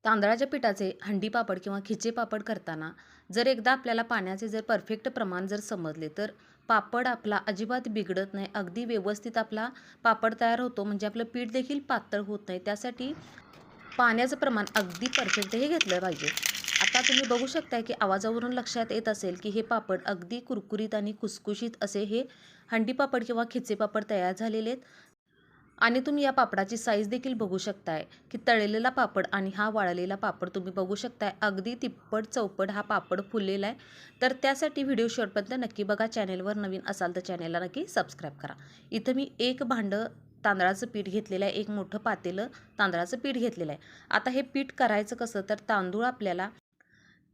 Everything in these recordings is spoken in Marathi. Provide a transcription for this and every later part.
तांदळाच्या पिठाचे हंडी पापड किंवा खिचे पापड करताना जर एकदा आपल्याला पाण्याचे जर परफेक्ट प्रमाण जर समजले तर पापड आपला अजिबात बिघडत नाही. अगदी व्यवस्थित आपला पापड तयार होतो, म्हणजे आपलं पीठ देखील पातळ होत नाही. त्यासाठी पाण्याचं प्रमाण अगदी परफेक्ट हे घेतलं पाहिजे. आता तुम्ही बघू शकताय की आवाजावरून लक्षात येत असेल की हे पापड अगदी कुरकुरीत आणि खुसखुशीत असे हे हंडी पापड किंवा खिचे पापड तयार झालेले आहेत. आणि तुम्ही या पापडाची साईज देखील बघू शकताय की तळलेला पापड आणि हा वाळलेला पापड तुम्ही बघू शकताय. अगदी तिप्पट चौपट हा पापड फुललेला आहे. तर त्यासाठी व्हिडिओ शेवटपर्यंत नक्की बघा. चॅनेलवर नवीन असाल तर चॅनेलला नक्की सबस्क्राईब करा. इथं मी एक भांडं तांदळाचं पीठ घेतलेलं आहे, एक मोठं पातेलं तांदळाचं पीठ घेतलेलं आहे. आता हे पीठ करायचं कसं, तर तांदूळ आपल्याला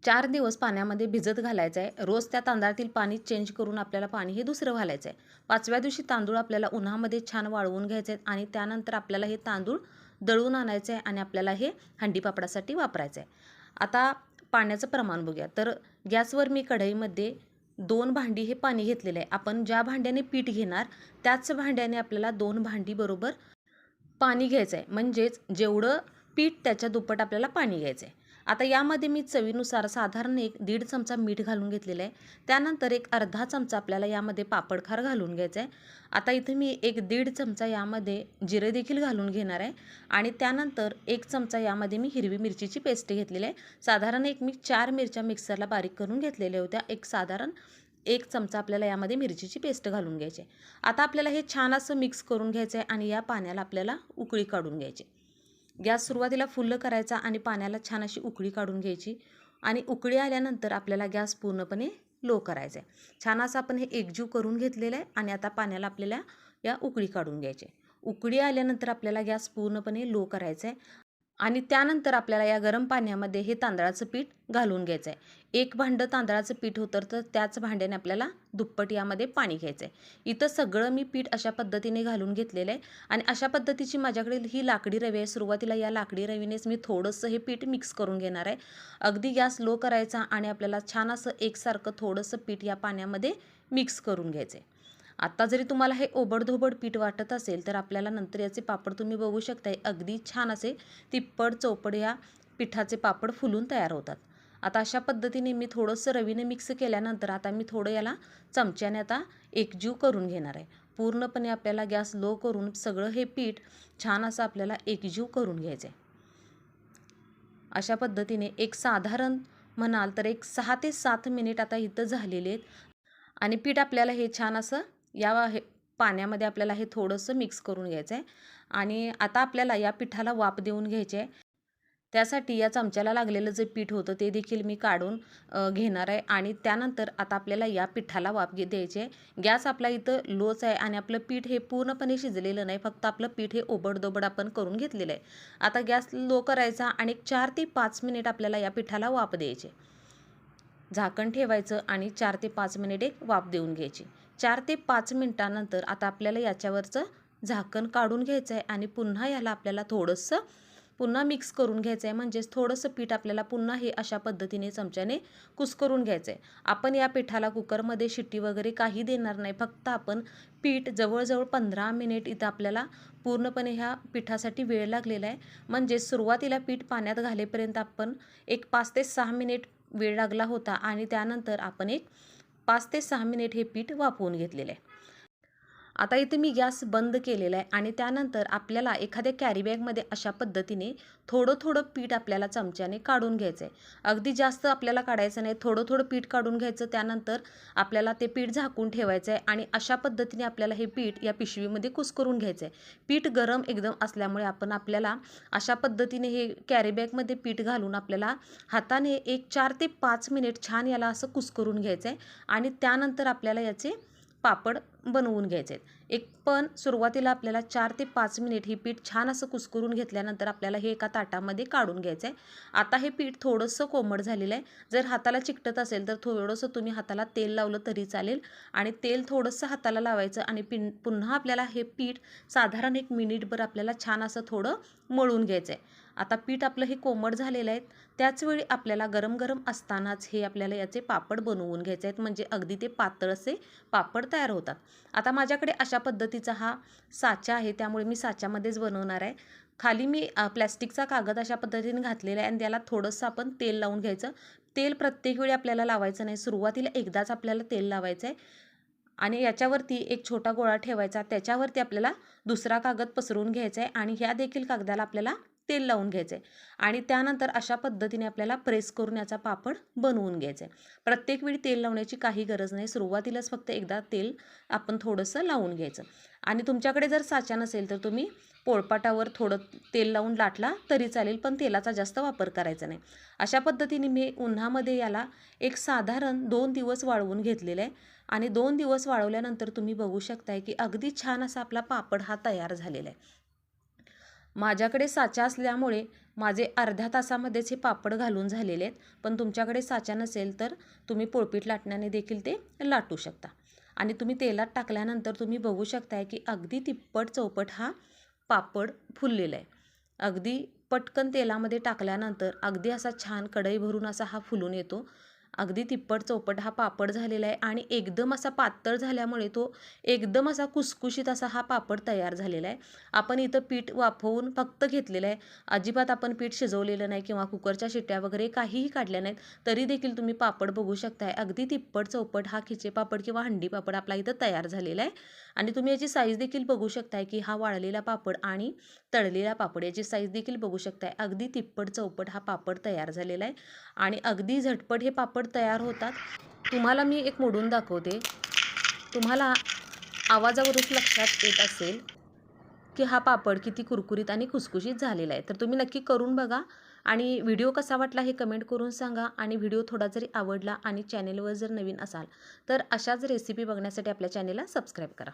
4 दिवस पाण्यामध्ये भिजत घालायचं आहे. रोज त्या तांदळातील पाणी चेंज करून आपल्याला पाणी हे दुसरं घालायचं आहे. 5व्या दिवशी तांदूळ आपल्याला उन्हामध्ये छान वाळवून घ्यायचे आहेत आणि त्यानंतर आपल्याला हे तांदूळ दळून आणायचे आहे आणि आपल्याला हे हंडी पापडासाठी वापरायचं आहे. आता पाण्याचं प्रमाण बघूया. तर गॅसवर मी कढईमध्ये 2 भांडी हे पाणी घेतलेलं आहे. आपण ज्या भांड्याने पीठ घेणार त्याच भांड्याने आपल्याला 2 भांडी बरोबर पाणी घ्यायचं आहे. म्हणजेच जेवढं पीठ त्याच्या दुप्पट आपल्याला पाणी घ्यायचं आहे. आता यामध्ये मी चवीनुसार साधारण एक 1.5 चमचा मीठ घालून घेतलेलं आहे. त्यानंतर एक अर्धा चमचा आपल्याला यामध्ये पापडखार घालून घ्यायचं आहे. आता इथे मी एक 1.5 चमचा यामध्ये जिरे देखील घालून घेणार आहे आणि त्यानंतर 1 चमचा यामध्ये मी हिरवी मिरचीची पेस्ट घेतलेली आहे. साधारण एक मी 4 मिरच्या मिक्सरला बारीक करून घेतलेल्या होत्या. एक साधारण 1 चमचा आपल्याला यामध्ये मिरचीची पेस्ट घालून घ्यायची आहे. आता आपल्याला हे छान असं मिक्स करून घ्यायचं आहे आणि या पाण्याला आपल्याला उकळी काढून घ्यायची. गॅस सुरुवातीला फुल्ल करायचा आणि पाण्याला छान अशी उकळी काढून घ्यायची आणि उकळी आल्यानंतर आपल्याला गॅस पूर्णपणे लो करायचा आहे. छान असं आपण हे एकजीव करून घेतलेलं आहे आणि आता पाण्याला आपल्याला या उकळी काढून घ्यायची. उकळी आल्यानंतर आपल्याला गॅस पूर्णपणे लो करायचा आहे आणि त्यानंतर आपल्याला या गरम पाण्यामध्ये हे तांदळाचं पीठ घालून घ्यायचं आहे. एक भांडं तांदळाचं पीठ होतं तर त्याच भांड्याने आपल्याला दुप्पट यामध्ये पाणी घ्यायचं आहे. इथं सगळं मी पीठ अशा पद्धतीने घालून घेतलेलं आहे आणि अशा पद्धतीची माझ्याकडे ही लाकडी रवी आहे. सुरुवातीला या लाकडी रवीनेच मी थोडंसं हे पीठ मिक्स करून घेणार आहे. अगदी गॅस लो करायचा आणि आपल्याला छान असं एकसारखं थोडंसं पीठ या पाण्यामध्ये मिक्स करून घ्यायचं आहे. आता जरी तुम्हाला हे ओबडधोबड पीठ वाटत असेल तर आपल्याला नंतर याचे पापड तुम्ही बघू शकताय अगदी छान असे तिप्पट चौपड या पिठाचे पापड फुलून तयार होतात. आता अशा पद्धतीने मी थोडंसं रवीने मिक्स केल्यानंतर आता मी थोडं याला चमच्याने आता एकजीव करून घेणार आहे. पूर्णपणे आपल्याला गॅस लो करून सगळं हे पीठ छान असं आपल्याला एकजीव करून घ्यायचं आहे. अशा पद्धतीने एक साधारण म्हणाल तर एक 6 ते 7 मिनिट आता इथं झालेले आहेत आणि पीठ आपल्याला हे छान असं या हे पाण्यामध्ये आपल्याला हे थोडंसं मिक्स करून घ्यायचं आहे आणि आता आपल्याला या पिठाला वाफ देऊन घ्यायची आहे. त्यासाठी या चमच्याला लागलेलं जे पीठ होतं ते देखील मी काढून घेणार आहे आणि त्यानंतर आता आपल्याला या पिठाला वाफ द्यायची आहे. गॅस आपला इथं लोच आहे आणि आपलं पीठ हे पूर्णपणे शिजलेलं नाही, फक्त आपलं पीठ हे ओबडधोबड आपण करून घेतलेलं आहे. आता गॅस लो करायचा आणि 4 ते 5 मिनिट आपल्याला या पिठाला वाफ द्यायची. झाकण ठेवायचं आणि 4 ते 5 मिनिट एक वाफ देऊन घ्यायची. 4 ते 5 मिनिटानंतर आता आपल्याला याच्यावरचं झाकण काढून घ्यायचं आहे आणि पुन्हा याला आपल्याला थोडंसं पुन्हा मिक्स करून घ्यायचं आहे. म्हणजेच थोडंसं पीठ आपल्याला पुन्हा हे अशा पद्धतीने चमच्याने कुस्करून घ्यायचं आहे. आपण या पिठाला कुकरमध्ये शिट्टी वगैरे काही देणार नाही, फक्त आपण पीठ जवळजवळ 15 मिनिट इथं आपल्याला पूर्णपणे ह्या पिठासाठी वेळ लागलेला आहे. म्हणजे सुरुवातीला पीठ पाण्यात घालेपर्यंत आपण एक 5 ते 6 मिनिट वेळ लागला होता आणि त्यानंतर आपण एक 5 ते 6 मिनिट हे पीठ वाफवून घेतलेलं आहे. आता इथे मी गॅस बंद केलेला आहे आणि त्यानंतर आपल्याला एखाद्या कॅरी बॅगमध्ये अशा पद्धतीने थोडं थोडं पीठ आपल्याला चमच्याने काढून घ्यायचं आहे. अगदी जास्त आपल्याला काढायचं नाही, थोडं थोडं पीठ काढून घ्यायचं. त्यानंतर आपल्याला ते पीठ झाकून ठेवायचं आहे आणि अशा पद्धतीने आपल्याला हे पीठ या पिशवीमध्ये कुस्करून घ्यायचं आहे. पीठ गरम एकदम असल्यामुळे आपल्याला अशा पद्धतीने हे कॅरी बॅगमध्ये पीठ घालून आपल्याला हाताने एक 4 ते 5 मिनिट छान याला असं कुस्करून घ्यायचं आहे आणि त्यानंतर आपल्याला याचे पापड बनवून घ्यायचे आहेत. एक पण सुरुवातीला आपल्याला 4 ते 5 मिनिट हे पीठ छान असं कुस्करून घेतल्यानंतर आपल्याला हे एका ताटामध्ये काढून घ्यायचं आहे. आता हे पीठ थोडंसं कोमट झालेलं आहे. जर हाताला चिकटत असेल तर थोडंसं तुम्ही हाताला तेल लावलं तरी चालेल आणि तेल थोडंसं हाताला लावायचं आणि पुन्हा आपल्याला हे पीठ साधारण 1 मिनिटभर आपल्याला छान असं थोडं मळून घ्यायचं आहे. आता पीठ आपलं हे कोमट झालेलं आहे. त्याचवेळी आपल्याला गरम गरम असतानाच हे आपल्याला याचे पापड बनवून घ्यायचे आहेत, म्हणजे अगदी ते पातळ असे पापड तयार होतात. आता माझ्याकडे अशा पद्धतीचा हा साचा आहे, त्यामुळे मी साच्यामध्येच बनवणार आहे. खाली मी प्लॅस्टिकचा कागद अशा पद्धतीने घातलेला आहे आणि त्याला थोडंसं आपण तेल लावून घ्यायचं. तेल प्रत्येक वेळी आपल्याला लावायचं नाही, सुरुवातीला एकदाच आपल्याला तेल लावायचं आहे आणि याच्यावरती एक छोटा गोळा ठेवायचा. त्याच्यावरती आपल्याला दुसरा कागद पसरवून घ्यायचा आहे आणि ह्या देखील कागदाला आपल्याला तेल लावून घ्यायचं आहे आणि त्यानंतर अशा पद्धतीने आपल्याला प्रेस करून याचा पापड बनवून घ्यायचा आहे. प्रत्येक वेळी तेल लावण्याची काही गरज नाही, सुरुवातीलाच फक्त एकदा तेल आपण थोडंसं लावून घ्यायचं आणि तुमच्याकडे जर साचा नसेल तर तुम्ही पोळपाटावर थोडं तेल लावून लाटला तरी चालेल, पण तेलाचा जास्त वापर करायचा नाही. अशा पद्धतीने मी उन्हामध्ये याला एक साधारण 2 दिवस वाळवून घेतलेलं आहे आणि 2 दिवस वाळवल्यानंतर तुम्ही बघू शकताय की अगदी छान असा आपला पापड हा तयार झालेला आहे. माझ्याकडे साचा असल्यामुळे माझे अर्ध्या तासामध्येच हे पापड घालून झालेले आहेत, पण तुमच्याकडे साचा नसेल तर तुम्ही पोळपीट लाटण्याने देखील ते लाटू शकता. आणि तुम्ही तेलात टाकल्यानंतर तुम्ही बघू शकताय की अगदी तिप्पट चौपट हा पापड फुललेला आहे. अगदी पटकन तेलामध्ये टाकल्यानंतर अगदी असा छान कढई भरून असा हा फुलून येतो. अगदी तिप्पट चौपट हा पापड झालेला आहे आणि एकदम असा पातळ झाल्यामुळे तो एकदम असा कुसकुशीत असा हा पापड तयार झालेला आहे. आपण इथं पीठ वाफवून फक्त घेतलेलं आहे. अजिबात आपण पीठ शिजवलेलं नाही किंवा कुकरच्या शिट्ट्या वगैरे काहीही काढल्या नाहीत. तरी देखील तुम्ही पापड बघू शकताय. अगदी तिप्पट चौपट हा खिचे पापड किंवा हंडी पापड आपला इथं तयार झालेला आहे आणि तुम्ही याची साईज देखील बघू शकताय की हा वाळलेला पापड आणि तळलेला पापड याची साईज देखील बघू शकताय. अगदी तिप्पट चौपट हा पापड तयार झालेला आहे आणि अगदी झटपट हे पापड तयार होतात. तुम्हाला मी एक मोडून दाखवते. तुम्हाला आवाजावरूनच लक्षात येत असेल की हा पापड किती कुरकुरीत आणि खुसखुशीत झालेला आहे. तर तुम्ही नक्की करून बघा आणि व्हिडिओ कसा वाटला हे कमेंट करून सांगा आणि व्हिडिओ थोडा जरी आवडला आणि चॅनेलवर जर नवीन असाल तर अशाच रेसिपी बघण्यासाठी आपल्या चॅनेलला सबस्क्राईब करा.